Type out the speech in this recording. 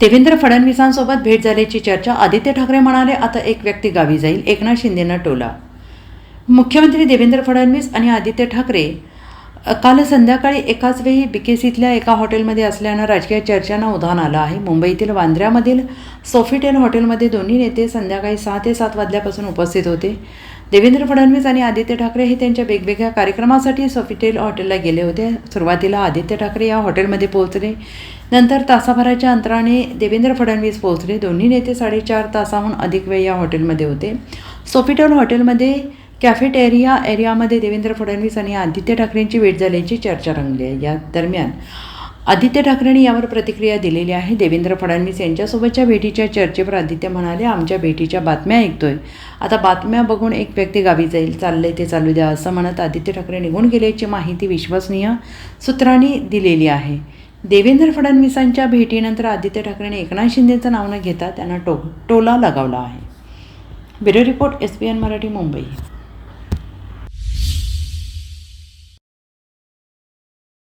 देवेंद्र फडणवीसांसोबत भेट झाल्याची चर्चा. आदित्य ठाकरे म्हणाले, आता एक व्यक्ती गावी जाईल. एकनाथ शिंदेंना टोला. मुख्यमंत्री देवेंद्र फडणवीस आणि आदित्य ठाकरे काल संध्याकाळी एकाच वेळी बीकेसीतल्या एका हॉटेलमध्ये असल्यानं राजकीय चर्चांना उधाण आलं आहे. मुंबईतील वांद्र्यामधील सोफिटेल हॉटेलमध्ये दोन्ही नेते संध्याकाळी 6 ते 7 वाजल्यापासून उपस्थित होते. देवेंद्र फडणवीस आणि आदित्य ठाकरे हे त्यांच्या वेगवेगळ्या कार्यक्रमासाठी सोफिटेल हॉटेलला गेले होते. सुरुवातीला आदित्य ठाकरे या हॉटेलमध्ये पोहोचले. नंतर तासाभराच्या अंतराने देवेंद्र फडणवीस पोहोचले. दोन्ही नेते 4.5 तासाहून अधिक वेळ या हॉटेलमध्ये होते. सोफिटेल हॉटेलमध्ये कॅफेटेरिया एरियामध्ये देवेंद्र फडणवीस आणि आदित्य ठाकरेंची भेट झाल्याची चर्चा रंगली आहे. या दरम्यान आदित्य ठाकरेंनी यावर प्रतिक्रिया दिलेली आहे. देवेंद्र फडणवीस यांच्यासोबतच्या भेटीच्या चर्चेवर आदित्य म्हणाले, आमच्या भेटीच्या बातम्या ऐकतोय. आता बातम्या बघून एक व्यक्ती गावी जाईल. चाललंय ते चालू द्या, असं म्हणत आदित्य ठाकरे निघून गेल्याची माहिती विश्वसनीय सूत्रांनी दिलेली आहे. देवेंद्र फडणवीसांच्या भेटीनंतर आदित्य ठाकरेंनी एकनाथ शिंदेंचं नाव न घेता त्यांना टोला लगावला आहे. Bureau report, SBN Marathi, Mumbai.